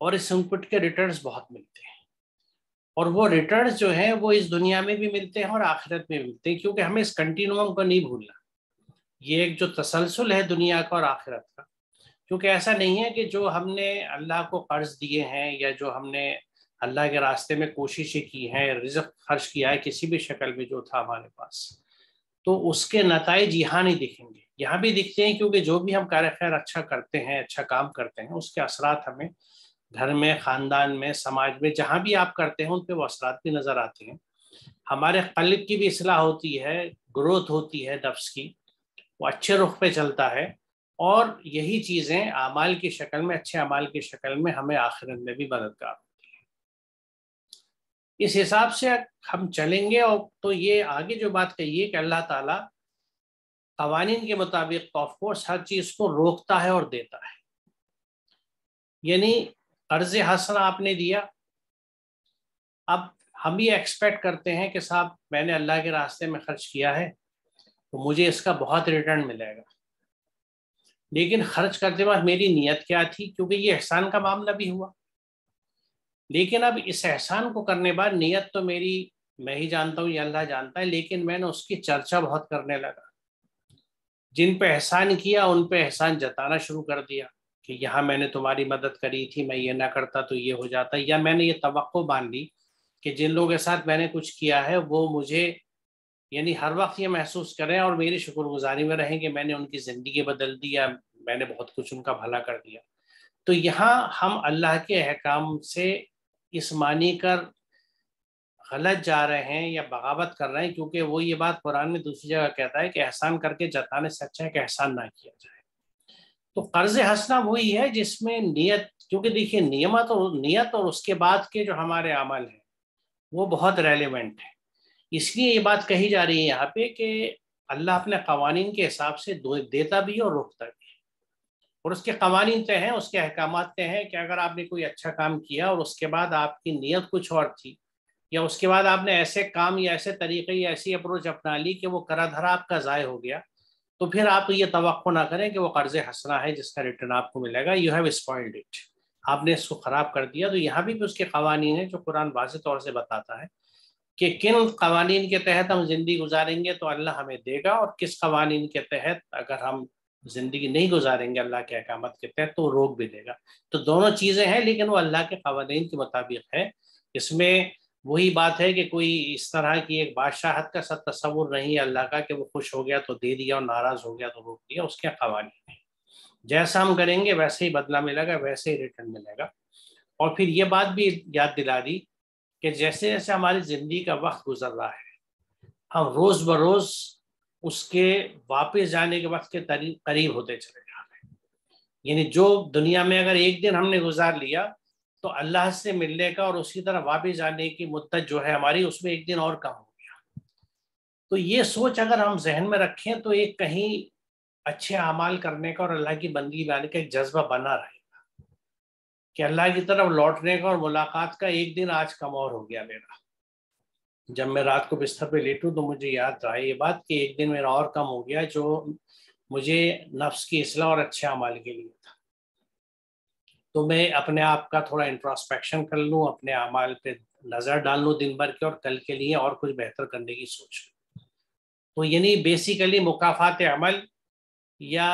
اور اس ان پٹ کے ریٹرنز بہت ملتے ہیں، اور وہ ریٹرنز جو ہیں وہ اس دنیا میں بھی ملتے ہیں اور آخرت میں بھی ملتے ہیں، کیونکہ ہمیں اس کنٹینیوم کو نہیں بھولنا، یہ ایک جو تسلسل ہے دنیا کا اور آخرت کا، کیونکہ ایسا نہیں ہے کہ جو ہم نے اللہ کو قرض دیے ہیں یا جو ہم نے اللہ کے راستے میں کوششیں کی ہیں، رزق خرچ کیا ہے کسی بھی شکل میں جو تھا ہمارے پاس، تو اس کے نتائج یہاں نہیں دکھیں گے، یہاں بھی دکھتے ہیں، کیونکہ جو بھی ہم کار خیر اچھا کرتے ہیں، اچھا کام کرتے ہیں، اس کے اثرات ہمیں گھر میں، خاندان میں، سماج میں، جہاں بھی آپ کرتے ہیں ان پہ وہ اثرات بھی نظر آتے ہیں۔ ہمارے قلب کی بھی اصلاح ہوتی ہے، گروتھ ہوتی ہے نفس کی، وہ اچھے رخ پہ چلتا ہے، اور یہی چیزیں اعمال کی شکل میں، اچھے اعمال کی شکل میں ہمیں آخرت میں بھی مددگار ہوتی ہیں۔ اس حساب سے ہم چلیں گے، اور تو یہ آگے جو بات کہی ہے کہ اللہ تعالیٰ قوانین کے مطابق آف کورس ہر چیز کو روکتا ہے اور دیتا ہے، یعنی قرض حسنہ آپ نے دیا، اب ہم یہ ایکسپیکٹ کرتے ہیں کہ صاحب میں نے اللہ کے راستے میں خرچ کیا ہے تو مجھے اس کا بہت ریٹرن ملے گا، لیکن خرچ کرتے وقت میری نیت کیا تھی، کیونکہ یہ احسان کا معاملہ بھی ہوا، لیکن اب اس احسان کو کرنے بعد نیت تو میری میں ہی جانتا ہوں یا اللہ جانتا ہے، لیکن میں نے اس کی چرچا بہت کرنے لگا، جن پہ احسان کیا ان پہ احسان جتانا شروع کر دیا کہ یہاں میں نے تمہاری مدد کری تھی، میں یہ نہ کرتا تو یہ ہو جاتا، یا میں نے یہ توقع مان لی کہ جن لوگوں کے ساتھ میں نے کچھ کیا ہے وہ مجھے یعنی ہر وقت یہ محسوس کریں اور میری شکر گزاری میں رہیں کہ میں نے ان کی زندگی بدل دی یا میں نے بہت کچھ ان کا بھلا کر دیا۔ تو یہاں ہم اللہ کے احکام سے اس معنی کر غلط جا رہے ہیں یا بغاوت کر رہے ہیں، کیونکہ وہ یہ بات قرآن میں دوسری جگہ کہتا ہے کہ احسان کر کے جتانے سے اچھا ہے کہ احسان نہ کیا جائے۔ تو قرض حسنہ وہی ہے جس میں نیت، کیونکہ دیکھیے نیت اور اس کے بعد کے جو ہمارے عمل ہیں وہ بہت ریلیونٹ ہے، اس لیے یہ بات کہی جا رہی ہے یہاں پہ کہ اللہ اپنے قوانین کے حساب سے دیتا بھی اور روکتا بھی ہے، اور اس کے قوانین طے ہیں، اس کے احکامات طے ہیں کہ اگر آپ نے کوئی اچھا کام کیا اور اس کے بعد آپ کی نیت کچھ اور تھی، یا اس کے بعد آپ نے ایسے کام یا ایسے طریقے یا ایسی اپروچ اپنا لی کہ وہ کرا دھرا آپ کا ضائع ہو گیا، تو پھر آپ یہ توقع نہ کریں کہ وہ قرض حسنہ ہے جس کا ریٹرن آپ کو ملے گا، یو ہیو اسپوائلڈ اٹ، آپ نے اس کو خراب کر دیا۔ تو یہاں بھی اس کے قوانین ہیں جو قرآن واضح طور سے بتاتا ہے کہ کن قوانین کے تحت ہم زندگی گزاریں گے تو اللہ ہمیں دے گا، اور کس قوانین کے تحت اگر ہم زندگی نہیں گزاریں گے اللہ کے احکامات کے تحت تو وہ روک بھی دے گا۔ تو دونوں چیزیں ہیں، لیکن وہ اللہ کے قوانین کے مطابق ہے۔ اس میں وہی بات ہے کہ کوئی اس طرح کی ایک بادشاہت کا تصور نہیں ہے اللہ کا کہ وہ خوش ہو گیا تو دے دیا اور ناراض ہو گیا تو روک دیا، اس کے قوانین ہیں، جیسا ہم کریں گے ویسے ہی بدلہ ملے گا، ویسے ہی ریٹرن ملے گا۔ اور پھر یہ بات بھی یاد دلا دی کہ جیسے جیسے ہماری زندگی کا وقت گزر رہا ہے ہم روز بروز اس کے واپس جانے کے وقت کے قریب ہوتے چلے جا رہے ہیں، یعنی جو دنیا میں اگر ایک دن ہم نے گزار لیا تو اللہ سے ملنے کا اور اسی طرح واپس جانے کی مدت جو ہے ہماری اس میں ایک دن اور کم ہو گیا۔ تو یہ سوچ اگر ہم ذہن میں رکھیں تو ایک کہیں اچھے اعمال کرنے کا اور اللہ کی بندگی لانے کا ایک جذبہ بنا رہے گا کہ اللہ کی طرف لوٹنے کا اور ملاقات کا ایک دن آج کم اور ہو گیا میرا۔ جب میں رات کو بستر پہ لیٹوں تو مجھے یاد رہا یہ بات کہ ایک دن میرا اور کم ہو گیا جو مجھے نفس کی اصلاح اور اچھے اعمال کے لیے تھا۔ تو میں اپنے آپ کا تھوڑا انٹراسپیکشن کر لوں، اپنے اعمال پہ نظر ڈال لوں دن بھر کے، اور کل کے لیے اور کچھ بہتر کرنے کی سوچ لوں۔ تو یعنی بیسیکلی مکافات عمل یا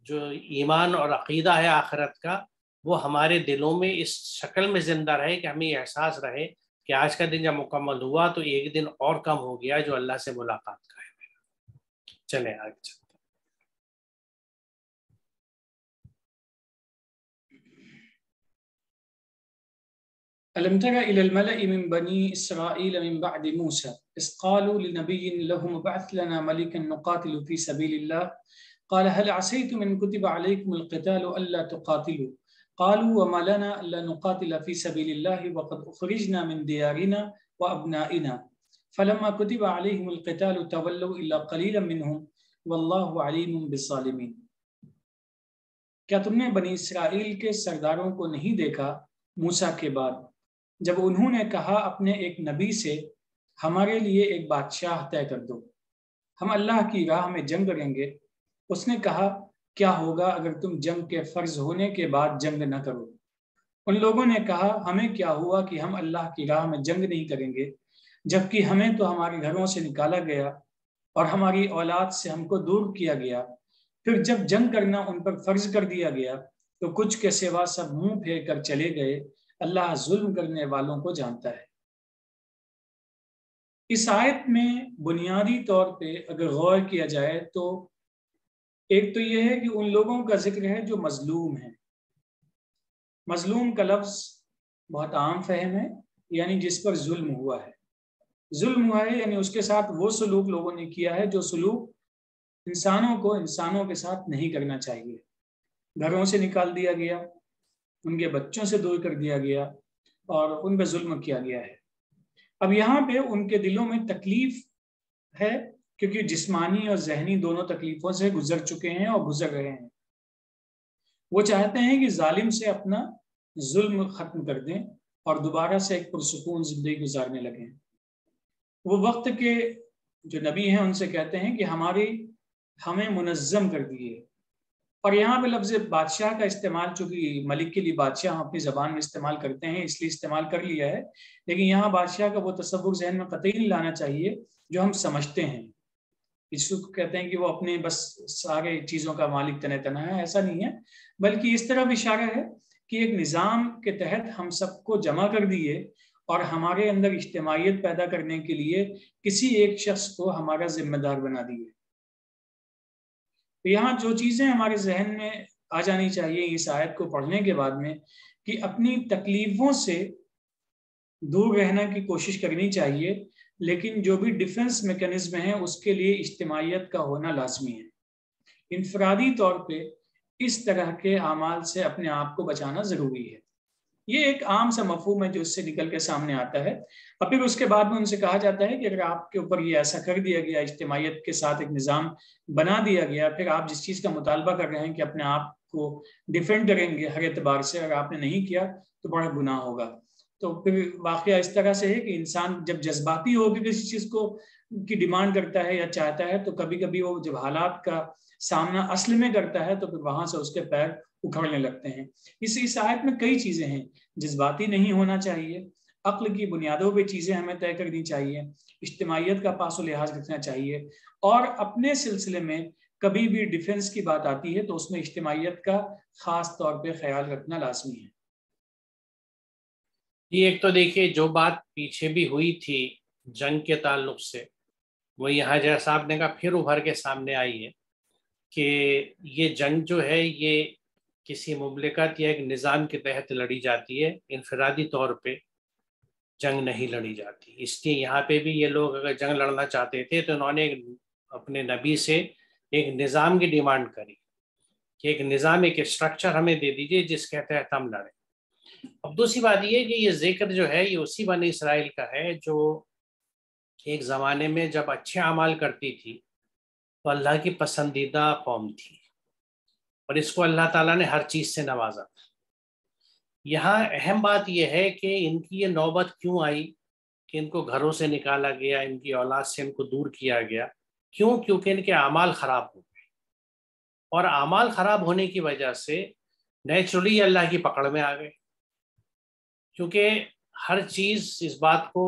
جو ایمان اور عقیدہ ہے آخرت کا وہ ہمارے دلوں میں اس شکل میں زندہ رہے کہ ہمیں یہ احساس رہے کہ آج کا دن جب مکمل ہوا تو ایک دن اور کم ہو گیا جو اللہ سے ملاقات کا ہے۔ چلیں آگے چلیں۔ ألم تر إلى الملأ من بني إسرائيل من بعد موسى إذ قالوا لنبي لهم ابعث لنا ملكا نقاتل في سبيل الله قال هل عسيتم إن كتب عليكم القتال ألا تقاتلوا قالوا وما لنا ألا نقاتل في سبيل الله وقد أخرجنا من ديارنا وأبنائنا فلما كتب عليهم القتال تولوا إلا قليلا منهم والله عليم بالظالمين۔ کیا تم نے بنی اسرائیل کے سرداروں کو نہیں دیکھا موسیٰ کے بعد جب انہوں نے کہا اپنے ایک نبی سے ہمارے لیے ایک بادشاہ طے کر دو، ہم اللہ کی راہ میں جنگ کریں گے۔ اس نے کہا کیا ہوگا اگر تم جنگ کے فرض ہونے کے بعد جنگ نہ کرو؟ ان لوگوں نے کہا ہمیں کیا ہوا کہ ہم اللہ کی راہ میں جنگ نہیں کریں گے، جبکہ ہمیں تو ہمارے گھروں سے نکالا گیا اور ہماری اولاد سے ہم کو دور کیا گیا۔ پھر جب جنگ کرنا ان پر فرض کر دیا گیا تو کچھ کے سوا سب منہ پھیر کر چلے گئے۔ اللہ ظلم کرنے والوں کو جانتا ہے۔ اس آیت میں بنیادی طور پہ اگر غور کیا جائے تو ایک تو یہ ہے کہ ان لوگوں کا ذکر ہے جو مظلوم ہیں۔ مظلوم کا لفظ بہت عام فہم ہے، یعنی جس پر ظلم ہوا ہے۔ ظلم ہوا ہے یعنی اس کے ساتھ وہ سلوک لوگوں نے کیا ہے جو سلوک انسانوں کو انسانوں کے ساتھ نہیں کرنا چاہیے۔ گھروں سے نکال دیا گیا، ان کے بچوں سے دور کر دیا گیا اور ان پہ ظلم کیا گیا ہے۔ اب یہاں پہ ان کے دلوں میں تکلیف ہے، کیونکہ جسمانی اور ذہنی دونوں تکلیفوں سے گزر چکے ہیں اور گزر رہے ہیں۔ وہ چاہتے ہیں کہ ظالم سے اپنا ظلم ختم کر دیں اور دوبارہ سے ایک پرسکون زندگی گزارنے لگیں۔ وہ وقت کے جو نبی ہیں ان سے کہتے ہیں کہ ہمیں منظم کر دیے۔ اور یہاں پہ لفظ بادشاہ کا استعمال، چونکہ ملک کے لیے بادشاہ ہم اپنی زبان میں استعمال کرتے ہیں اس لیے استعمال کر لیا ہے، لیکن یہاں بادشاہ کا وہ تصور ذہن میں قطعی نہیں لانا چاہیے جو ہم سمجھتے ہیں۔ اس کو کہتے ہیں کہ وہ اپنے بس سارے چیزوں کا مالک تنہا ہے، ایسا نہیں ہے، بلکہ اس طرح اشارہ ہے کہ ایک نظام کے تحت ہم سب کو جمع کر دیے اور ہمارے اندر اجتماعیت پیدا کرنے کے لیے کسی ایک شخص کو ہمارا ذمہ دار بنا دیے۔ یہاں جو چیزیں ہمارے ذہن میں آ جانی چاہیے اس آیت کو پڑھنے کے بعد میں، کہ اپنی تکلیفوں سے دور رہنے کی کوشش کرنی چاہیے، لیکن جو بھی ڈیفنس میکانزم ہیں اس کے لیے اجتماعیت کا ہونا لازمی ہے۔ انفرادی طور پہ اس طرح کے اعمال سے اپنے آپ کو بچانا ضروری ہے۔ یہ ایک عام سا مفہوم ہے جو اس سے نکل کے سامنے آتا ہے۔ اور پھر اس کے بعد میں ان سے کہا جاتا ہے کہ اگر آپ کے اوپر یہ ایسا کر دیا گیا، اجتماعیت کے ساتھ ایک نظام بنا دیا گیا، پھر آپ جس چیز کا مطالبہ کر رہے ہیں کہ اپنے آپ کو ڈیفینڈ کریں گے ہر اعتبار سے، اگر آپ نے نہیں کیا تو بڑا گناہ ہوگا۔ تو پھر واقعہ اس طرح سے ہے کہ انسان جب جذباتی ہو کے کسی چیز کو کی ڈیمانڈ کرتا ہے یا چاہتا ہے، تو کبھی کبھی وہ جب حالات کا سامنا اصل میں کرتا ہے تو پھر وہاں سے اس کے پیر اکھڑنے لگتے ہیں۔ اس آیت میں کئی چیزیں ہیں۔ جذباتی نہیں ہونا چاہیے، عقل کی بنیادوں پہ چیزیں ہمیں طے کرنی چاہیے، اجتماعیت کا پاس و لحاظ رکھنا چاہیے، اور اپنے سلسلے میں کبھی بھی ڈیفنس کی بات آتی ہے تو اس میں اجتماعیت کا خاص طور پہ خیال رکھنا لازمی ہے۔ یہ ایک تو دیکھیے جو بات پیچھے بھی ہوئی تھی جنگ کے تعلق سے، وہ یہاں جیسا آپ نے کہا پھر ابھر کے سامنے آئی ہے کہ یہ جنگ جو ہے یہ کسی مملکت یا ایک نظام کے تحت لڑی جاتی ہے، انفرادی طور پہ جنگ نہیں لڑی جاتی۔ اس لیے یہاں پہ بھی یہ لوگ اگر جنگ لڑنا چاہتے تھے تو انہوں نے اپنے نبی سے ایک نظام کی ڈیمانڈ کری کہ ایک نظام، ایک اسٹرکچر ہمیں دے دیجیے جس کے تحت ہم لڑیں۔ اب دوسری بات یہ کہ یہ ذکر جو ہے یہ اسی بنی اسرائیل کا ہے جو ایک زمانے میں جب اچھے اعمال کرتی تھی تو اللہ کی پسندیدہ قوم تھی، اور اس کو اللہ تعالیٰ نے ہر چیز سے نوازا تھا۔ یہاں اہم بات یہ ہے کہ ان کی یہ نوبت کیوں آئی کہ ان کو گھروں سے نکالا گیا، ان کی اولاد سے ان کو دور کیا گیا؟ کیوں؟ کیونکہ ان کے اعمال خراب ہو گئے، اور اعمال خراب ہونے کی وجہ سے نیچرلی اللہ کی پکڑ میں آ گئے۔ کیونکہ ہر چیز اس بات کو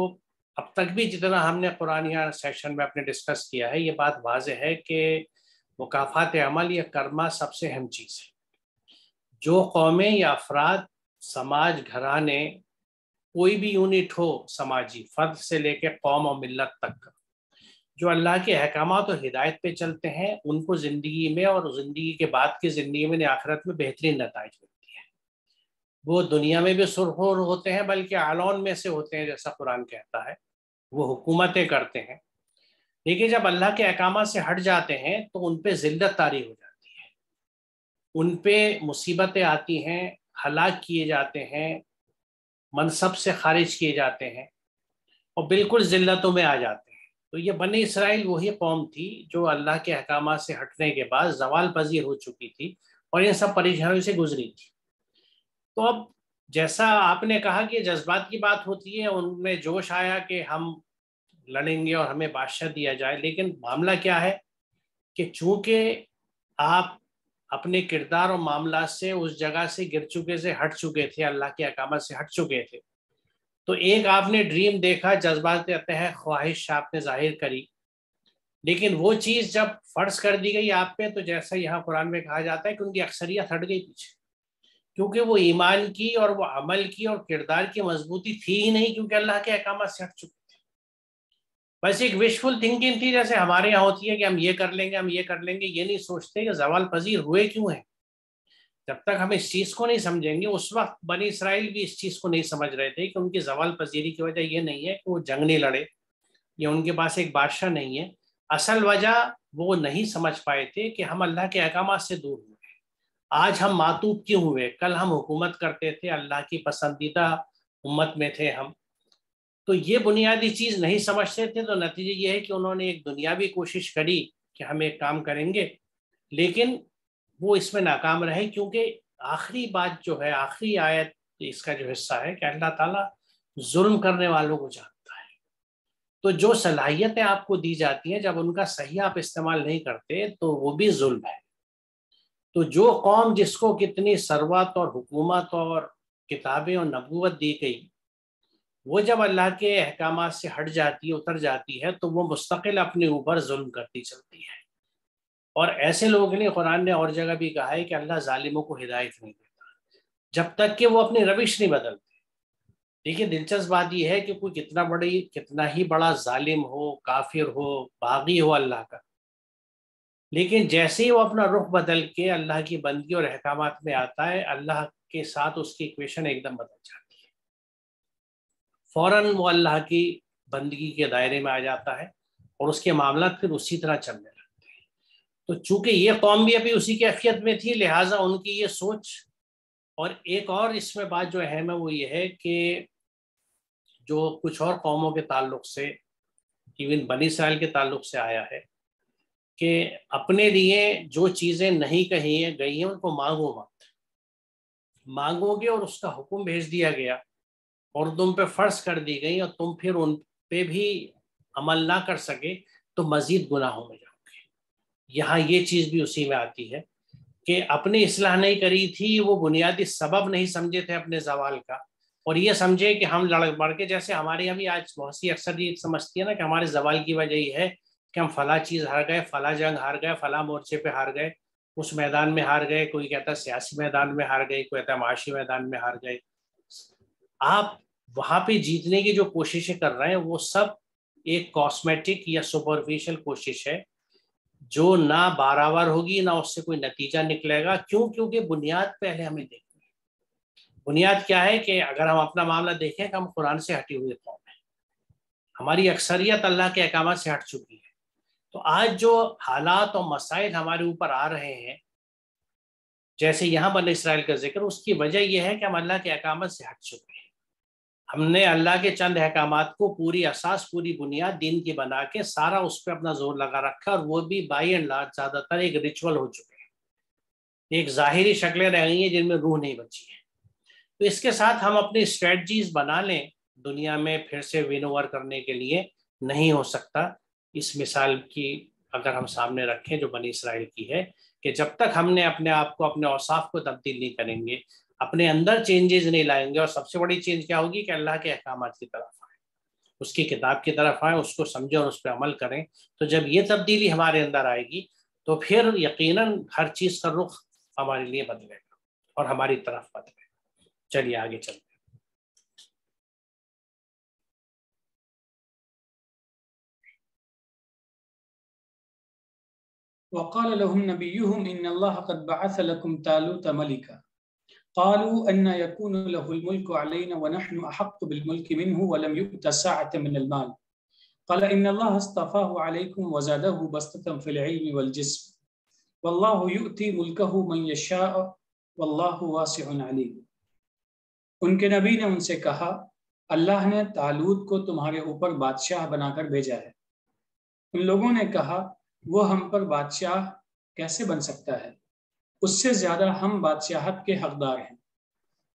اب تک بھی جتنا ہم نے قرآن یا سیشن میں اپنے ڈسکس کیا ہے، یہ بات واضح ہے کہ مکافات عمل یا کرما سب سے اہم چیز ہے۔ جو قومیں یا افراد، سماج، گھرانے، کوئی بھی یونٹ ہو سماجی، فرد سے لے کے قوم اور ملت تک کا، جو اللہ کے احکامات اور ہدایت پہ چلتے ہیں، ان کو زندگی میں اور زندگی کے بعد کی زندگی میں آخرت میں بہترین نتائج ملتی ہے۔ وہ دنیا میں بھی سرخور ہوتے ہیں بلکہ اعلان میں سے ہوتے ہیں، جیسا قرآن کہتا ہے، وہ حکومتیں کرتے ہیں، لیکن جب اللہ کے احکامات سے ہٹ جاتے ہیں تو ان پہ ذلت طاری ہو جاتی ہے، ان پہ مصیبتیں آتی ہیں، ہلاک کیے جاتے ہیں، منصب سے خارج کیے جاتے ہیں، اور بالکل ذلتوں میں آ جاتے ہیں۔ تو یہ بنی اسرائیل وہی قوم تھی جو اللہ کے احکامات سے ہٹنے کے بعد زوال پذیر ہو چکی تھی اور یہ سب پریشانیوں سے گزری تھی۔ تو اب جیسا آپ نے کہا کہ جذبات کی بات ہوتی ہے، ان میں جوش آیا کہ ہم لڑیں گے اور ہمیں بادشاہ دیا جائے، لیکن معاملہ کیا ہے کہ چونکہ آپ اپنے کردار اور معاملات سے اس جگہ سے گر چکے سے ہٹ چکے تھے، اللہ کے احکامات سے ہٹ چکے تھے. تو ایک آپ نے ڈریم دیکھا، جذبات تحت خواہش آپ نے ظاہر کری، لیکن وہ چیز جب فرض کر دی گئی آپ پہ، تو جیسا یہاں قرآن میں کہا جاتا ہے کہ ان کی اکثریت ہٹ گئی پیچھے، کیونکہ وہ ایمان کی اور وہ عمل کی اور کردار کی مضبوطی تھی ہی نہیں، کیونکہ اللہ کے احکامات سے ہٹ چکے تھے. بس ایک وشفل تھنکنگ تھی، جیسے ہمارے یہاں ہوتی ہے کہ ہم یہ کر لیں گے، ہم یہ کر لیں گے. یہ نہیں سوچتے کہ زوال پذیر ہوئے کیوں ہیں. جب تک ہم اس چیز کو نہیں سمجھیں گے، اس وقت بنی اسرائیل بھی اس چیز کو نہیں سمجھ رہے تھے کہ ان کی زوال پذیری کی وجہ یہ نہیں ہے کہ وہ جنگ نہیں لڑے یا ان کے پاس ایک بادشاہ نہیں ہے. اصل وجہ وہ نہیں سمجھ پائے تھے کہ ہم اللہ کے احکامات سے دور ہوئے. آج ہم معطوب کیوں ہوئے؟ کل ہم حکومت کرتے تھے، اللہ کی پسندیدہ امت میں تھے ہم. تو یہ بنیادی چیز نہیں سمجھتے تھے، تو نتیجہ یہ ہے کہ انہوں نے ایک دنیاوی کوشش کری کہ ہم ایک کام کریں گے، لیکن وہ اس میں ناکام رہے، کیونکہ آخری بات جو ہے، آخری آیت اس کا جو حصہ ہے کہ اللہ تعالیٰ ظلم کرنے والوں کو جانتا ہے. تو جو صلاحیتیں آپ کو دی جاتی ہیں، جب ان کا صحیح آپ استعمال نہیں کرتے تو وہ بھی ظلم ہے. تو جو قوم جس کو کتنی ثروت اور حکومت اور کتابیں اور نبوت دی گئی، وہ جب اللہ کے احکامات سے ہٹ جاتی ہے، اتر جاتی ہے، تو وہ مستقل اپنے اوپر ظلم کرتی چلتی ہے. اور ایسے لوگ نے، قرآن نے اور جگہ بھی کہا ہے کہ اللہ ظالموں کو ہدایت نہیں دیتا جب تک کہ وہ اپنی روش نہیں بدلتے. دیکھیے دلچسپ بات یہ ہے کہ کوئی کتنا ہی بڑا ظالم ہو، کافر ہو، باغی ہو اللہ کا، لیکن جیسے ہی وہ اپنا رخ بدل کے اللہ کی بندگی اور احکامات میں آتا ہے، اللہ کے ساتھ اس کی ایکویشن ایک دم بدل جاتی ہے. فوراً وہ اللہ کی بندگی کے دائرے میں آ جاتا ہے اور اس کے معاملات پھر اسی طرح چلنے لگتے ہیں. تو چونکہ یہ قوم بھی ابھی اسی کیفیت میں تھی، لہٰذا ان کی یہ سوچ. اور ایک اور اس میں بات جو اہم ہے وہ یہ ہے کہ جو کچھ اور قوموں کے تعلق سے، ایون بنی اسرائیل کے تعلق سے آیا ہے کہ اپنے لیے جو چیزیں نہیں کہی ہیں گئی ہیں ان کو مانگو مت. مانگو گے اور اس کا حکم بھیج دیا گیا اور تم پہ فرض کر دی گئی اور تم پھر ان پہ بھی عمل نہ کر سکے تو مزید گناہوں میں جاؤ گے. یہاں یہ چیز بھی اسی میں آتی ہے کہ اپنی اصلاح نہیں کری تھی، وہ بنیادی سبب نہیں سمجھے تھے اپنے زوال کا، اور یہ سمجھے کہ ہم لڑ بڑھ کے، جیسے ہمارے یہاں بھی آج بہت سی اکثر یہ سمجھتی ہے نا کہ ہمارے زوال کی وجہ یہ ہے کہ ہم فلاں چیز ہار گئے، فلاں جنگ ہار گئے، فلاں مورچے پہ ہار گئے، اس میدان میں ہار گئے. کوئی کہتا ہے سیاسی میدان میں ہار گئے، کوئی کہتا ہے معاشی میدان میں ہار گئے. آپ وہاں پہ جیتنے کی جو کوششیں کر رہے ہیں وہ سب ایک کاسمیٹک یا سپرفیشل کوشش ہے جو نہ بارآور ہوگی، نہ اس سے کوئی نتیجہ نکلے گا. کیوں؟ کیونکہ بنیاد پہلے ہمیں دیکھنی ہے. بنیاد کیا ہے کہ اگر ہم اپنا معاملہ دیکھیں کہ ہم قرآن سے ہٹی ہوئی قوم ہیں، ہماری اکثریت اللہ کے احکامات سے ہٹ چکی ہے. تو آج جو حالات اور مسائل ہمارے اوپر آ رہے ہیں، جیسے یہاں بنی اسرائیل کا ذکر، اس کی وجہ یہ ہے کہ ہم اللہ کے احکامات سے ہٹ چکے ہیں. ہم نے اللہ کے چند احکامات کو پوری اساس، پوری بنیاد دین کی بنا کے سارا اس پہ اپنا زور لگا رکھا، اور وہ بھی بائی اینڈ لارج زیادہ تر ایک ریچول ہو چکے ہیں، ایک ظاہری شکلیں رہ گئی ہیں جن میں روح نہیں بچی ہے. تو اس کے ساتھ ہم اپنی اسٹریٹجیز بنا لیں دنیا میں پھر سے ون اوور کرنے کے لیے، نہیں ہو سکتا. اس مثال کی اگر ہم سامنے رکھیں جو بنی اسرائیل کی ہے، کہ جب تک ہم نے اپنے آپ کو، اپنے اوصاف کو تبدیل نہیں کریں گے، اپنے اندر چینجز نہیں لائیں گے، اور سب سے بڑی چینج کیا ہوگی کہ اللہ کے احکامات کی طرف آئیں، اس کی کتاب کی طرف آئیں، اس کو سمجھیں اور اس پہ عمل کریں. تو جب یہ تبدیلی ہمارے اندر آئے گی تو پھر یقیناً ہر چیز کا رخ ہمارے لیے بدلے گا اور ہماری طرف بدلے گا. چلیے آگے چلتے ہیں. وقال لهم نبيهم إن الله قد بعث لكم طالوت ملكا قالوا أن يكون له الملك علينا ونحن أحق بالملك منه ولم يؤت ساعة من المال قال إن الله اصطفاه عليكم وزاده بسطة في العلم والجسم والله يؤتي ملكه من يشاء والله واسع عليم. ان کے نبی نے ان سے کہا، اللہ نے طالوت کو تمہارے اوپر بادشاہ بنا کر بھیجا ہے. ان لوگوں نے کہا، وہ ہم پر بادشاہ کیسے بن سکتا ہے؟ اس سے زیادہ ہم بادشاہت کے حقدار ہیں،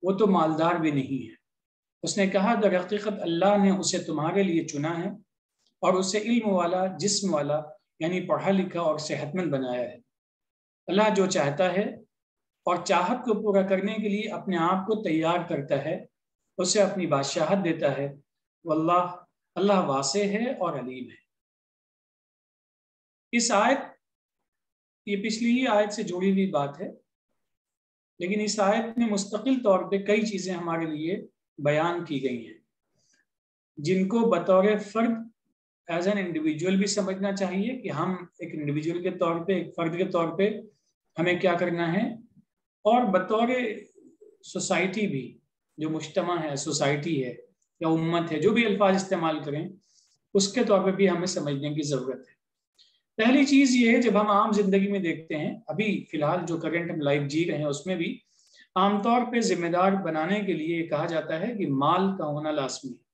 وہ تو مالدار بھی نہیں ہے. اس نے کہا، در حقیقت اللہ نے اسے تمہارے لیے چنا ہے اور اسے علم والا، جسم والا، یعنی پڑھا لکھا اور صحت مند بنایا ہے. اللہ جو چاہتا ہے اور چاہت کو پورا کرنے کے لیے اپنے آپ کو تیار کرتا ہے، اسے اپنی بادشاہت دیتا ہے۔ واللہ، اللہ واسع ہے اور علیم ہے۔ اس آیت، یہ پچھلی ہی آیت سے جڑی ہوئی بات ہے، لیکن اس آیت میں مستقل طور پہ کئی چیزیں ہمارے لیے بیان کی گئی ہیں جن کو بطور فرد، ایز این انڈیویجول بھی سمجھنا چاہیے کہ ہم ایک انڈیویجول کے طور پہ، ایک فرد کے طور پہ ہمیں کیا کرنا ہے، اور بطور سوسائٹی بھی، جو مجتمع ہے، سوسائٹی ہے یا امت ہے، جو بھی الفاظ استعمال کریں، اس کے طور پہ بھی ہمیں سمجھنے کی ضرورت ہے۔ پہلی چیز یہ ہے، جب ہم عام زندگی میں دیکھتے ہیں، ابھی فی الحال جو کرنٹ ہم لائف جی رہے ہیں اس میں بھی عام طور پہ ذمہ دار بنانے کے لیے کہا جاتا ہے کہ مال کا ہونا لازمی ہے۔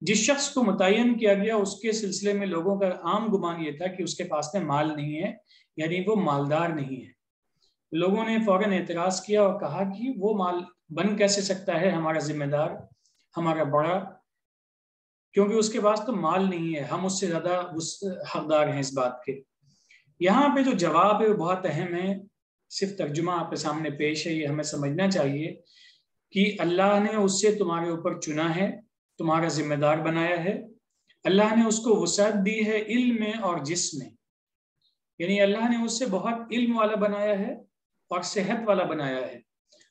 جس شخص کو متعین کیا گیا اس کے سلسلے میں لوگوں کا عام گمان یہ تھا کہ اس کے پاس میں مال نہیں ہے، یعنی وہ مالدار نہیں ہے۔ لوگوں نے فوراً اعتراض کیا اور کہا کہ وہ مال بن کیسے سکتا ہے ہمارا ذمہ دار، ہمارا بڑا، کیونکہ اس کے پاس تو مال نہیں ہے، ہم اس سے زیادہ حقدار ہیں اس بات کے۔ یہاں پہ جو جواب ہے وہ بہت اہم ہے، صرف ترجمہ آپ کے سامنے پیش ہے، یہ ہمیں سمجھنا چاہیے کہ اللہ نے اس سے تمہارے اوپر چنا ہے، تمہارا ذمہ دار بنایا ہے، اللہ نے اس کو وسعت دی ہے علم میں اور جسم میں، یعنی اللہ نے اس سے بہت علم والا بنایا ہے اور صحت والا بنایا ہے۔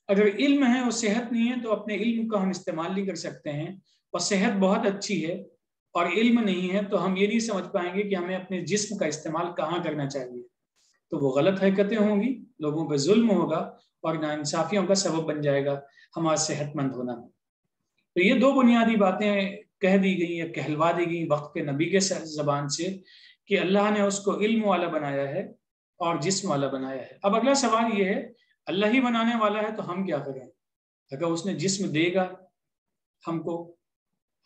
اگر علم ہے اور صحت نہیں ہے تو اپنے علم کو ہم استعمال نہیں کر سکتے ہیں، اور صحت بہت اچھی ہے اور علم نہیں ہے تو ہم یہ نہیں سمجھ پائیں گے کہ ہمیں اپنے جسم کا استعمال کہاں کرنا چاہیے، تو وہ غلط حرکتیں ہوں گی، لوگوں پہ ظلم ہوگا اور ناانصافیوں کا سبب بن جائے گا ہمارا صحت مند ہونا۔ تو یہ دو بنیادی باتیں کہہ دی گئی یا کہلوا دی گئی وقت کے نبی کے زبان سے کہ اللہ نے اس کو علم والا بنایا ہے اور جسم والا بنایا ہے۔ اب اگلا سوال یہ ہے، اللہ ہی بنانے والا ہے تو ہم کیا کریں؟ اگر اس نے جسم دے گا ہم کو،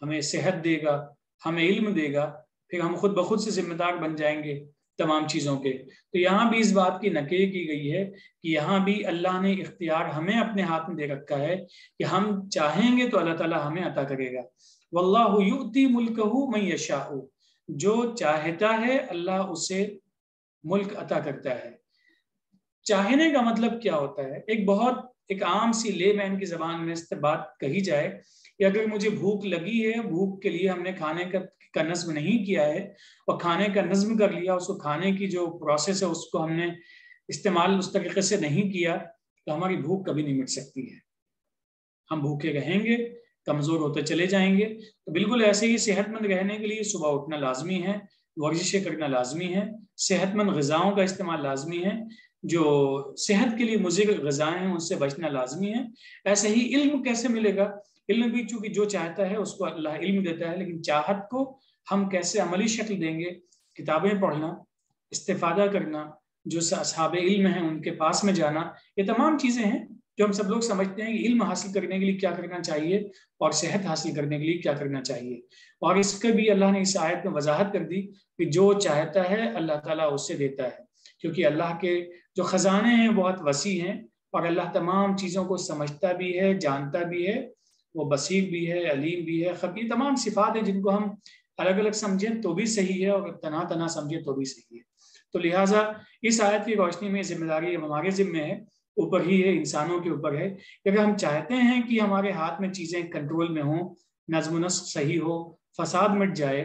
ہمیں صحت دے گا، ہمیں علم دے گا، پھر ہم خود بخود سے ذمہ دار بن جائیں گے تمام چیزوں کے۔ تو یہاں بھی اس بات کی نکیر کی گئی ہے کہ یہاں بھی اللہ نے اختیار ہمیں اپنے ہاتھ میں دے رکھا ہے کہ ہم چاہیں گے تو اللہ تعالیٰ ہمیں عطا کرے گا۔ واللہ یؤتی ملکہ من یشاء، جو چاہتا ہے اللہ اسے ملک عطا کرتا ہے۔ چاہنے کا مطلب کیا ہوتا ہے؟ ایک عام سی لے مین کی زبان میں اس بات کہی جائے کہ اگر مجھے بھوک لگی ہے، بھوک کے لیے ہم نے کھانے کا نظم نہیں کیا ہے اور کھانے کا نظم کر لیا، اس کو کھانے کی جو پروسیس ہے اس کو ہم نے استعمال اس طریقے سے نہیں کیا، تو ہماری بھوک کبھی نہیں مٹ سکتی ہے، ہم بھوکے رہیں گے، کمزور ہوتے چلے جائیں گے۔ تو بالکل ایسے ہی صحت مند رہنے کے لیے صبح اٹھنا لازمی ہے، ورزشیں کرنا لازمی ہے، صحت مند غذاؤں کا استعمال لازمی ہے، جو صحت کے لیے مضر غذائیں ہیں ان سے بچنا لازمی ہے۔ ایسے ہی علم کیسے ملے گا؟ علم بھی چونکہ جو چاہتا ہے اس کو اللہ علم دیتا ہے، لیکن چاہت کو ہم کیسے عملی شکل دیں گے؟ کتابیں پڑھنا، استفادہ کرنا، جو اصحاب علم ہیں ان کے پاس میں جانا، یہ تمام چیزیں ہیں جو ہم سب لوگ سمجھتے ہیں کہ علم حاصل کرنے کے لیے کیا کرنا چاہیے اور صحت حاصل کرنے کے لیے کیا کرنا چاہیے۔ اور اس کے بھی اللہ نے اس آیت میں وضاحت کر دی کہ جو چاہتا ہے اللہ تعالیٰ اس سے دیتا ہے، کیونکہ اللہ کے جو خزانے ہیں بہت وسیع ہیں اور اللہ تمام چیزوں کو سمجھتا بھی ہے، جانتا بھی ہے، وہ بصیر بھی ہے، علیم بھی ہے، خبیر، تمام صفات ہیں جن کو ہم الگ الگ سمجھیں تو بھی صحیح ہے اور تنہا تنہا سمجھیں تو بھی صحیح ہے۔ تو لہٰذا اس آیت کی روشنی میں ذمہ داری ہمارے ذمہ ہے، اوپر ہی ہے، انسانوں کے اوپر ہے کہ اگر ہم چاہتے ہیں کہ ہمارے ہاتھ میں چیزیں کنٹرول میں ہوں، نظم و نسق صحیح ہو، فساد مٹ جائے،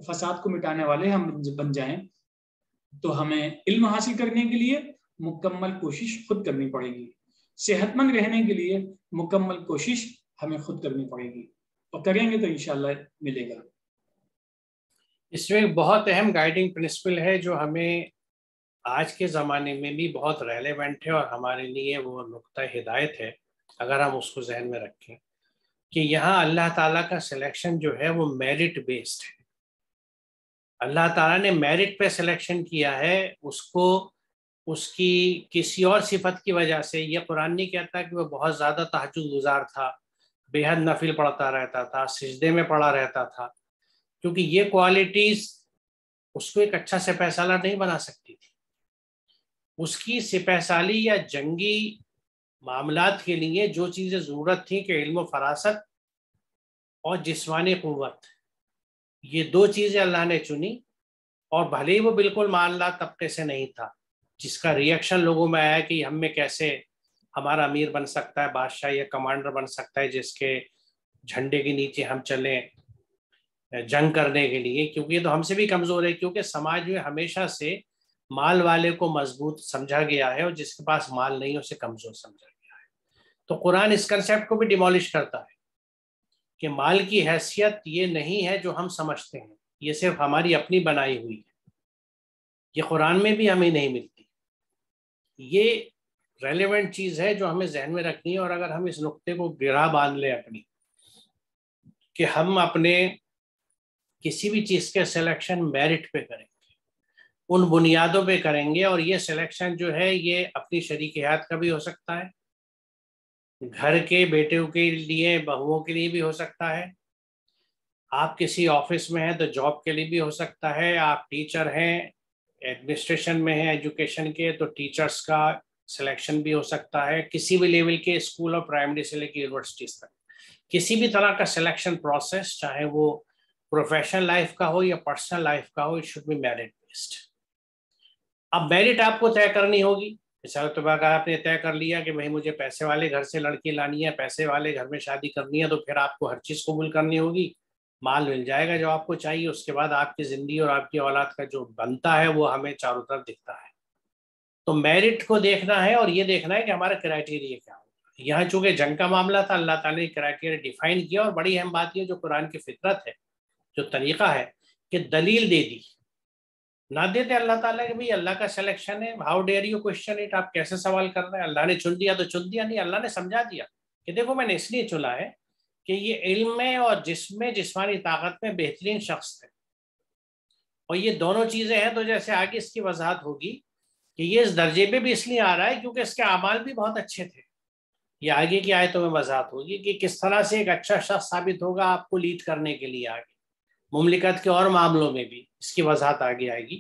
فساد کو مٹانے والے ہم بن جائیں، تو ہمیں علم حاصل کرنے کے لیے مکمل کوشش خود کرنی پڑے گی، صحت مند رہنے کے لیے مکمل کوشش ہمیں خود کرنی پڑے گی، اور کریں گے تو انشاءاللہ ملے گا۔ اس میں ایک بہت اہم گائیڈنگ پرنسپل ہے جو ہمیں آج کے زمانے میں بھی بہت ریلیونٹ ہے اور ہمارے لیے وہ نقطہ ہدایت ہے اگر ہم اس کو ذہن میں رکھیں، کہ یہاں اللہ تعالیٰ کا سلیکشن جو ہے وہ میرٹ بیسڈ ہے۔ اللہ تعالیٰ نے میرٹ پہ سلیکشن کیا ہے اس کو، اس کی کسی اور صفت کی وجہ سے۔ یہ قرآن نہیں کہتا کہ وہ بہت زیادہ تہجد گزار تھا، بے حد نفل پڑھتا رہتا تھا، سجدے میں پڑا رہتا تھا، کیونکہ یہ کوالٹیز اس کو ایک اچھا سپہ سالار نہیں بنا سکتی تھی۔ اس کی سپہ سالی یا جنگی معاملات کے لیے جو چیزیں ضرورت تھیں کہ علم و فراست اور جسمانی قوت، یہ دو چیزیں اللہ نے چنی، اور بھلے ہی وہ بالکل مالدار طبقے سے نہیں تھا، جس کا ریئیکشن لوگوں میں آیا کہ ہم میں کیسے ہمارا امیر بن سکتا ہے، بادشاہ یا کمانڈر بن سکتا ہے جس کے جھنڈے کے نیچے ہم چلیں جنگ کرنے کے لیے، کیونکہ یہ تو ہم سے بھی کمزور ہے، کیونکہ سماج میں ہمیشہ سے مال والے کو مضبوط سمجھا گیا ہے اور جس کے پاس مال نہیں اسے کمزور سمجھا گیا ہے۔ تو قرآن اس کنسیپٹ کو بھی ڈیمولش کرتا ہے کہ مال کی حیثیت یہ نہیں ہے جو ہم سمجھتے ہیں، یہ صرف ہماری اپنی بنائی ہوئی ہے، یہ قرآن میں بھی ہمیں نہیں ملتی۔ یہ ریلیونٹ چیز ہے جو ہمیں ذہن میں رکھنی ہے، اور اگر ہم اس نقطے کو گرہ باندھ لیں اپنی کہ ہم اپنے کسی بھی چیز کے سلیکشن میرٹ پہ کریں گے، ان بنیادوں پہ کریں گے، اور یہ سلیکشن جو ہے یہ اپنی شریک حیات کا بھی ہو سکتا ہے، گھر کے بیٹوں کے لیے بہوؤں کے لیے بھی ہو سکتا ہے، آپ کسی آفس میں ہیں تو جاب کے لیے بھی ہو سکتا ہے، آپ ٹیچر ہیں ایڈمنسٹریشن میں ہیں ایجوکیشن کے تو ٹیچرز کا سلیکشن بھی ہو سکتا ہے، کسی بھی لیول کے اسکول اور پرائمری سے لے کے یونیورسٹیز تک کسی بھی طرح کا سلیکشن پروسیس، چاہے وہ پروفیشنل لائف کا ہو یا پرسنل لائف کا ہو، it should be merit based. اب میرٹ آپ کو طے کرنی ہوگی، مثال کے طور پر آپ نے طے کر لیا کہ بھائی مجھے پیسے والے گھر سے لڑکی لانی ہے، پیسے والے گھر میں شادی کرنی ہے، تو پھر آپ کو ہر چیز قبول کرنی ہوگی، مال مل جائے گا جو آپ کو چاہیے، اس کے بعد آپ کی زندگی اور آپ کی اولاد کا جو بنتا ہے وہ ہمیں چاروں طرف دکھتا ہے۔ تو میرٹ کو دیکھنا ہے اور یہ دیکھنا ہے کہ ہمارا کرائٹیریا کیا ہوگا۔ یہاں چونکہ جنگ کا معاملہ تھا، اللہ تعالیٰ نے کرائٹیریا ڈیفائن کیا، اور بڑی اہم بات یہ جو قرآن کی فطرت ہے، جو طریقہ ہے کہ دلیل دے دی، نہ دیتے اللہ تعالیٰ کہ بھئی اللہ کا سلیکشن ہے، how dare you question it, آپ کیسے سوال کر رہے ہیں، اللہ نے چن دیا تو چن دیا، نہیں، اللہ نے سمجھا دیا کہ دیکھو میں نے اس لیے چنا ہے کہ یہ علم میں اور جسم میں، جسمانی طاقت میں بہترین شخص ہے، اور یہ دونوں چیزیں ہیں، تو جیسے آگے اس کی وضاحت ہوگی کہ یہ اس درجے پہ بھی اس لیے آ رہا ہے کیونکہ اس کے اعمال بھی بہت اچھے تھے۔ یہ آگے کی آیتوں میں وضاحت ہوگی کہ کس طرح سے ایک اچھا شخص ثابت ہوگا آپ کو لیڈ کرنے کے لیے، آگے مملکت کے اور معاملوں میں بھی اس کی وضاحت آگے آئے گی۔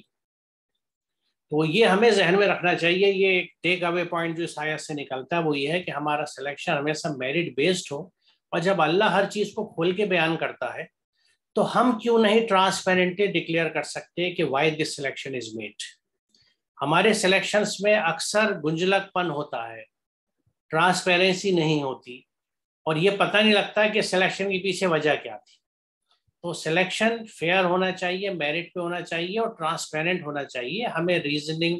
تو یہ ہمیں ذہن میں رکھنا چاہیے، یہ ایک ٹیک اوے پوائنٹ جو اس آیت سے نکلتا ہے وہ یہ ہے کہ ہمارا سلیکشن ہمیشہ میرٹ بیسڈ ہو، اور جب اللہ ہر چیز کو کھول کے بیان کرتا ہے تو ہم کیوں نہیں ٹرانسپیرنٹلی ڈکلیئر کر سکتے کہ why this selection is made. ہمارے سلیکشنز میں اکثر گنجلک پن ہوتا ہے، ٹرانسپیرنسی نہیں ہوتی، اور یہ پتہ نہیں لگتا کہ سلیکشن کے پیچھے وجہ کیا تھی۔ تو سلیکشن فیئر ہونا چاہیے، میرٹ پہ ہونا چاہیے، اور ٹرانسپیرنٹ ہونا چاہیے، ہمیں ریزننگ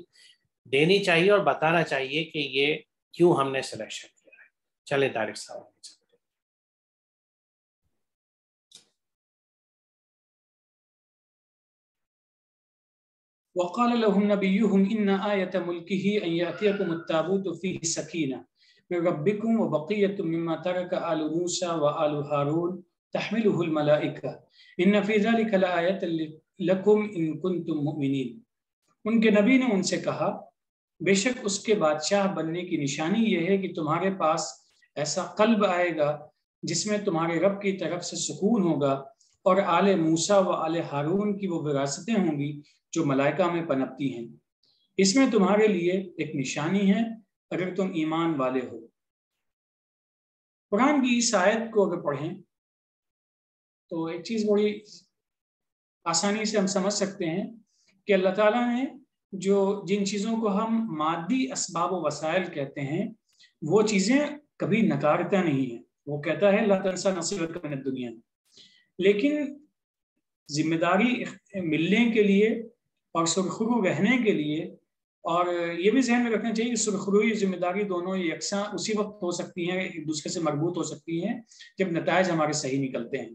دینی چاہیے اور بتانا چاہیے کہ یہ کیوں ہم نے سلیکشن کیا ہے۔ چلیں طارق صاحب۔ وقال لهم نبيهم إن آية ملكه أن يأتيكم التابوت فيه سكينة من ربكم وبقية مما ترك آل موسى وآل هارون تحمله الملائكة إن في ذلك لآية لكم إن كنتم مؤمنين۔ ان کے نبی نے ان سے کہا بے شک اس کے بادشاہ بننے کی نشانی یہ ہے کہ تمہارے پاس ایسا قلب آئے گا جس میں تمہارے رب کی طرف سے سکون ہوگا، اور آل موسیٰ و آل ہارون کی وہ وراثتیں ہوں گی جو ملائکہ میں پنپتی ہیں، اس میں تمہارے لیے ایک نشانی ہے اگر تم ایمان والے ہو۔ قرآن کی اس آیت کو اگر پڑھیں تو ایک چیز بڑی آسانی سے ہم سمجھ سکتے ہیں کہ اللہ تعالیٰ نے جو جن چیزوں کو ہم مادی اسباب و وسائل کہتے ہیں وہ چیزیں کبھی نکارتا نہیں ہے، وہ کہتا ہے لا تنسا نصیبک من الدنیا، لیکن ذمہ داری ملنے کے لیے اور سرخرو رہنے کے لیے، اور یہ بھی ذہن میں رکھنا چاہیے کہ سرخروئی ذمہ داری دونوں یکساں اسی وقت ہو سکتی ہیں، ایک دوسرے سے مربوط ہو سکتی ہیں جب نتائج ہمارے صحیح نکلتے ہیں،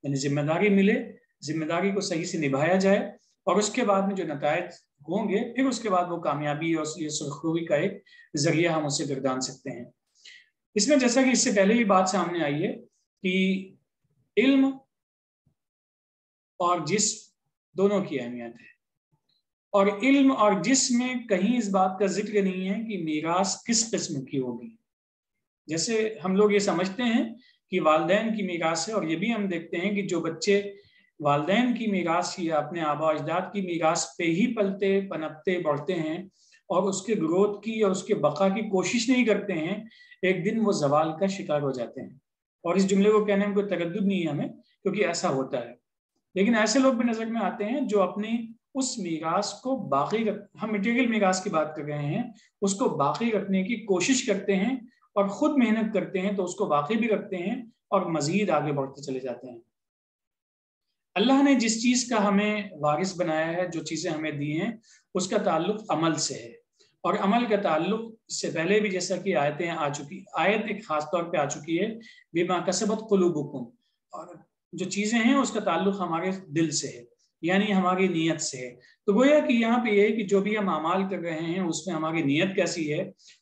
یعنی ذمہ داری ملے، ذمہ داری کو صحیح سے نبھایا جائے، اور اس کے بعد میں جو نتائج ہوں گے پھر اس کے بعد وہ کامیابی اور یہ سرخروئی کا ایک ذریعہ ہم اسے گردان سکتے ہیں۔ اس میں جیسا کہ اس سے پہلے بھی بات سامنے آئی ہے کہ علم اور جسم دونوں کی اہمیت ہے، اور علم اور جسم میں کہیں اس بات کا ذکر نہیں ہے کہ میراث کس قسم کی ہوگی۔ جیسے ہم لوگ یہ سمجھتے ہیں کہ والدین کی میراث ہے، اور یہ بھی ہم دیکھتے ہیں کہ جو بچے والدین کی میراث یا اپنے آبا اجداد کی میراث پہ ہی پلتے پنپتے بڑھتے ہیں اور اس کے گروتھ کی اور اس کے بقا کی کوشش نہیں کرتے ہیں، ایک دن وہ زوال کا شکار ہو جاتے ہیں۔ اور اس جملے کو کہنے میں کوئی تردد نہیں ہے ہمیں، کیونکہ ایسا ہوتا ہے۔ لیکن ایسے لوگ بھی نظر میں آتے ہیں جو اپنی اس میراث کو باقی ہم مٹیریل میراث کی بات کر رہے ہیں، اس کو باقی رکھنے کی کوشش کرتے ہیں اور خود محنت کرتے ہیں تو اس کو باقی بھی رکھتے ہیں اور مزید آگے بڑھتے چلے جاتے ہیں۔ اللہ نے جس چیز کا ہمیں وارث بنایا ہے، جو چیزیں ہمیں دی ہیں، اس کا تعلق عمل سے ہے، اور عمل کا تعلق اس سے پہلے بھی جیسا کہ آیتیں آ چکی، آیت ایک خاص طور پہ آ چکی ہے، بما کسبت قلوبکم، اور جو چیزیں ہیں اس کا تعلق ہمارے دل سے ہے، یعنی ہماری نیت سے ہے۔ تو گویا کہ یہاں پہ یہ ہے کہ جو بھی ہم اعمال کر رہے ہیں اس میں ہماری نیت کیسی ہے،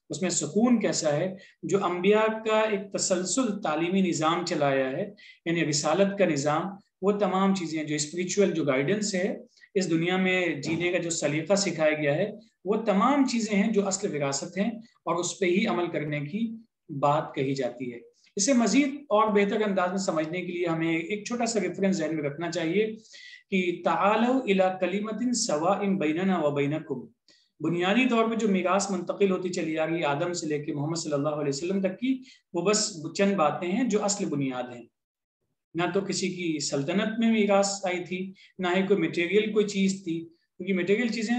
اس میں سکون کیسا ہے۔ جو انبیاء کا ایک تسلسل تعلیمی نظام چلایا ہے، یعنی رسالت کا نظام، وہ تمام چیزیں جو اسپریچول جو گائیڈنس ہے، اس دنیا میں جینے کا جو سلیقہ سکھایا گیا ہے، وہ تمام چیزیں ہیں جو اصل وراثت ہیں، اور اس پہ ہی عمل کرنے کی بات کہی جاتی ہے۔ اسے مزید اور بہتر انداز میں سمجھنے کے لیے ہمیں ایک چھوٹا سا ریفرنس ذہن میں رکھنا چاہیے کہ تعالوا الی کلمۃ سواء بیننا وبینکم، بنیادی طور پہ جو میراث منتقل ہوتی چلی آ رہی ہے آدم سے لے کے محمد صلی اللہ علیہ وسلم تک کی، وہ بس چند باتیں ہیں جو اصل بنیاد ہیں۔ نہ تو کسی کی سلطنت میں میراث آئی تھی، نہ ہی کوئی میٹیریل کوئی چیز تھی، کیونکہ میٹیریل چیزیں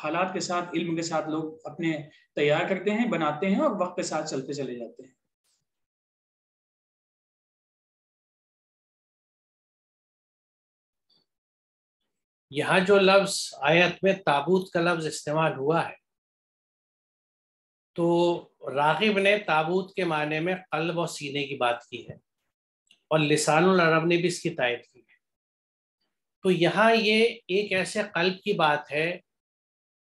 حالات کے ساتھ، علم کے ساتھ لوگ اپنے تیار کرتے ہیں، بناتے ہیں، اور وقت کے ساتھ چلتے چلے جاتے ہیں۔ یہاں جو لفظ آیت میں تابوت کا لفظ استعمال ہوا ہے، تو راغب نے تابوت کے معنی میں قلب اور سینے کی بات کی ہے، اور لسان العرب نے بھی اس کی تائید کی ہے۔ تو یہاں یہ ایک ایسے قلب کی بات ہے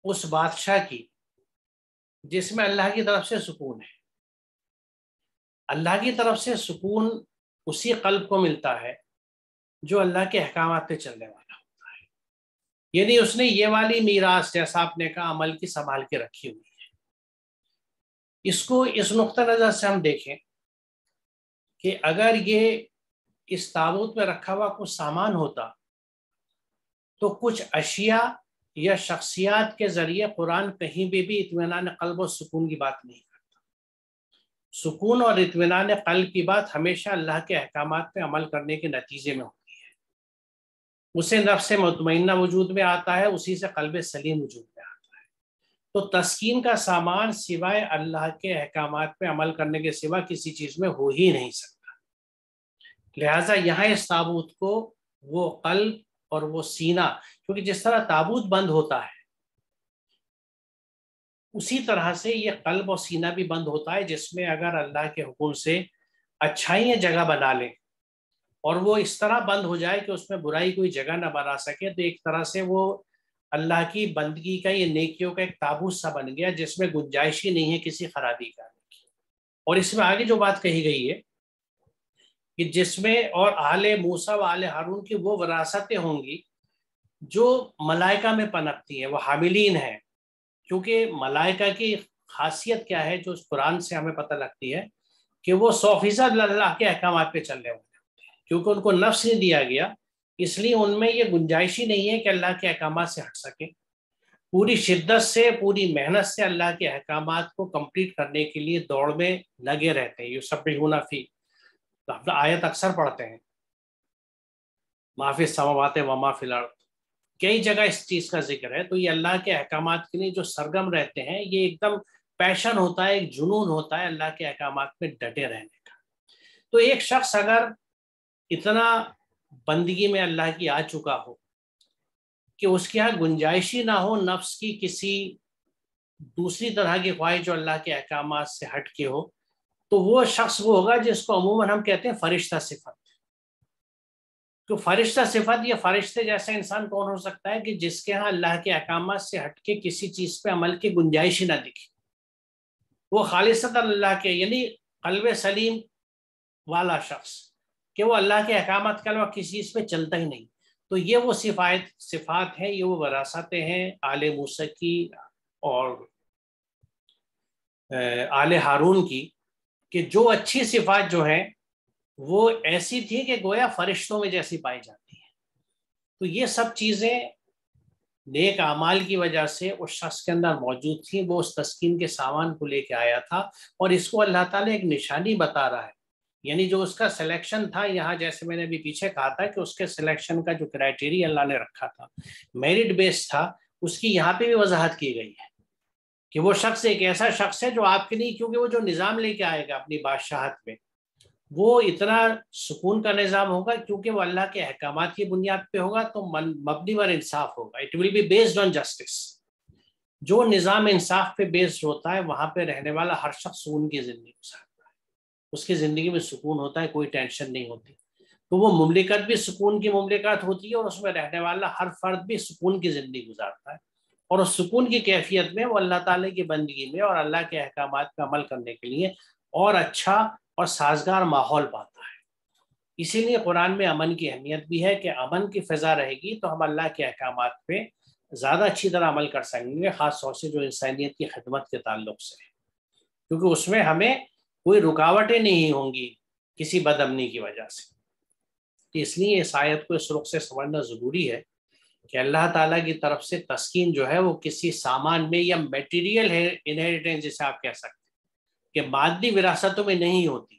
اس بادشاہ کی جس میں اللہ کی طرف سے سکون ہے۔ اللہ کی طرف سے سکون اسی قلب کو ملتا ہے جو اللہ کے احکامات پہ چلنے والا ہوتا ہے، یعنی اس نے یہ والی میراث، جیسا آپ نے کہا، عمل کی سنبھال کے رکھی ہوئی ہے۔ اس کو اس نقطہ نظر سے ہم دیکھیں کہ اگر یہ اس تابوت میں رکھا ہوا کچھ سامان ہوتا تو کچھ اشیاء یا شخصیات کے ذریعے قرآن کہیں بھی اطمینان قلب و سکون کی بات نہیں کرتا۔ سکون اور اطمینان قلب کی بات ہمیشہ اللہ کے احکامات پہ عمل کرنے کے نتیجے میں ہوتی ہے۔ اسے نفس مطمئنہ وجود میں آتا ہے، اسی سے قلب سلیم وجود میں آتا ہے۔ تو تسکین کا سامان سوائے اللہ کے احکامات پہ عمل کرنے کے سوا کسی چیز میں ہو ہی نہیں سکتا۔ لہٰذا یہاں اس تابوت کو وہ قلب اور وہ سینہ، کیونکہ جس طرح تابوت بند ہوتا ہے اسی طرح سے یہ قلب اور سینہ بھی بند ہوتا ہے، جس میں اگر اللہ کے حکم سے اچھائیاں جگہ بنا لیں اور وہ اس طرح بند ہو جائے کہ اس میں برائی کوئی جگہ نہ بنا سکے، تو ایک طرح سے وہ اللہ کی بندگی کا، یہ نیکیوں کا ایک تابوت سا بن گیا جس میں گنجائش ہی نہیں ہے کسی خرابی کا۔ اور اس میں آگے جو بات کہی گئی ہے کہ جس میں اور آل موسیٰ و آل ہارون کی وہ وراثتیں ہوں گی جو ملائکہ میں پنپتی ہیں، وہ حاملین ہیں۔ کیونکہ ملائکہ کی خاصیت کیا ہے جو اس قرآن سے ہمیں پتہ لگتی ہے کہ وہ 100% اللہ کے احکامات پہ چلنے والے ہوتے ہیں، کیونکہ ان کو نفس نہیں دیا گیا، اس لیے ان میں یہ گنجائش ہی نہیں ہے کہ اللہ کے احکامات سے ہٹ سکے۔ پوری شدت سے، پوری محنت سے اللہ کے احکامات کو کمپلیٹ کرنے کے لیے دوڑ میں لگے رہتے ہیں۔ یسبحون فی، آیت اکثر پڑھتے ہیں، ما فی السماوات و ما فی الارض، کئی جگہ اس چیز کا ذکر ہے۔ تو یہ اللہ کے احکامات کے لیے جو سرگرم رہتے ہیں، یہ ایک دم پیشن ہوتا ہے، ایک جنون ہوتا ہے اللہ کے احکامات میں ڈٹے رہنے کا۔ تو ایک شخص اگر اتنا بندگی میں اللہ کی آ چکا ہو کہ اس کے یہاں گنجائش ہی نہ ہو نفس کی کسی دوسری طرح کی خواہش جو اللہ کے احکامات سے ہٹ کے ہو، تو وہ شخص وہ ہوگا جس کو عموماً ہم کہتے ہیں فرشتہ صفت۔ تو فرشتہ صفت، یہ فرشتے جیسا انسان کون ہو سکتا ہے کہ جس کے ہاں اللہ کے احکامات سے ہٹ کے کسی چیز پہ عمل کی گنجائش ہی نہ دکھے، وہ خالصتاً اللہ کے، یعنی قلب سلیم والا شخص، کہ وہ اللہ کے احکامات کے علاوہ کسی چیز پہ چلتا ہی نہیں۔ تو یہ وہ صفات ہیں، یہ وہ وراثتیں ہیں آل موسیٰ کی اور آل ہارون کی، کہ جو اچھی صفات جو ہیں وہ ایسی تھی کہ گویا فرشتوں میں جیسی پائی جاتی ہیں۔ تو یہ سب چیزیں نیک اعمال کی وجہ سے اس شخص کے اندر موجود تھیں، وہ اس تسکین کے سامان کو لے کے آیا تھا، اور اس کو اللہ تعالیٰ ایک نشانی بتا رہا ہے یعنی جو اس کا سلیکشن تھا یہاں، جیسے میں نے ابھی پیچھے کہا تھا کہ اس کے سلیکشن کا جو کرائٹیریا اللہ نے رکھا تھا میرٹ بیس تھا، اس کی یہاں پہ بھی وضاحت کی گئی ہے کہ وہ شخص ایک ایسا شخص ہے جو آپ کے لیے، کیونکہ وہ جو نظام لے کے آئے گا اپنی بادشاہت میں وہ اتنا سکون کا نظام ہوگا کیونکہ وہ اللہ کے احکامات کی بنیاد پہ ہوگا، تو مبنی بر انصاف ہوگا. It will be based on justice. جو نظام انصاف پہ بیسڈ ہوتا ہے وہاں پہ رہنے والا ہر شخص سکون کی زندگی گزارتا ہے، اس کی زندگی میں سکون ہوتا ہے، کوئی ٹینشن نہیں ہوتی. تو وہ مملکت بھی سکون کی مملکت ہوتی ہے اور اس میں رہنے والا ہر فرد بھی سکون کی زندگی گزارتا ہے، اور اس سکون کی کیفیت میں وہ اللہ تعالیٰ کی بندگی میں اور اللہ کے احکامات پہ عمل کرنے کے لیے اور اچھا اور سازگار ماحول پاتا ہے. اسی لیے قرآن میں امن کی اہمیت بھی ہے کہ امن کی فضا رہے گی تو ہم اللہ کے احکامات پہ زیادہ اچھی طرح عمل کر سکیں گے، خاص طور سے جو انسانیت کی خدمت کے تعلق سے ہے، کیونکہ اس میں ہمیں کوئی رکاوٹیں نہیں ہوں گی کسی بد امنی کی وجہ سے. اس لیے اس آیت کو اس رخ سے سمجھنا ضروری ہے کہ اللہ تعالیٰ کی طرف سے تسکین جو ہے وہ کسی سامان میں یا میٹیریل انہیریٹنس جسے آپ کہہ سکتے ہیں کہ مادی وراثتوں میں نہیں ہوتی.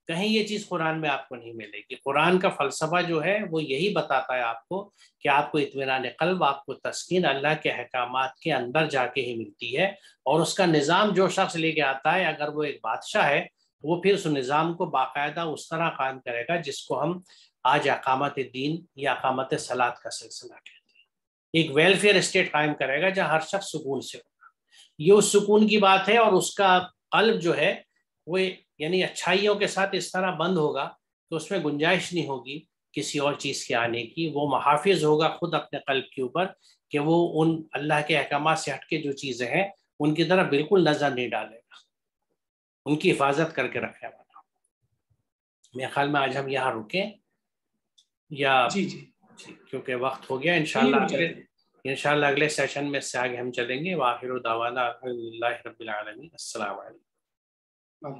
کہیں یہ چیز قرآن میں آپ کو نہیں ملے گی. قرآن کا فلسفہ جو ہے وہ یہی بتاتا ہے آپ کو کہ آپ کو اطمینان قلب، آپ کو تسکین اللہ کے احکامات کے اندر جا کے ہی ملتی ہے، اور اس کا نظام جو شخص لے کے آتا ہے اگر وہ ایک بادشاہ ہے وہ پھر اس نظام کو باقاعدہ اس طرح قائم کرے گا جس کو ہم آج اقامت دین یا اقامت صلاۃ کا سلسلہ کہتے ہیں. ایک ویلفیئر اسٹیٹ قائم کرے گا جہاں ہر شخص سکون سے ہوگا. یہ اس سکون کی بات ہے، اور اس کا قلب جو ہے وہ یعنی اچھائیوں کے ساتھ اس طرح بند ہوگا کہ اس میں گنجائش نہیں ہوگی کسی اور چیز کے آنے کی. وہ محافظ ہوگا خود اپنے قلب کے اوپر کہ وہ ان اللہ کے احکامات سے ہٹ کے جو چیزیں ہیں ان کی طرف بالکل نظر نہیں ڈالے گا، ان کی حفاظت کر کے رکھے والا. میرے خیال میں آج ہم یہاں رکیں یا جی کیونکہ وقت ہو گیا. انشاءاللہ اگلے سیشن میں سے آگے ہم چلیں گے. وآخر دعوانا الحمدللہ رب العالمین. السلام علیکم.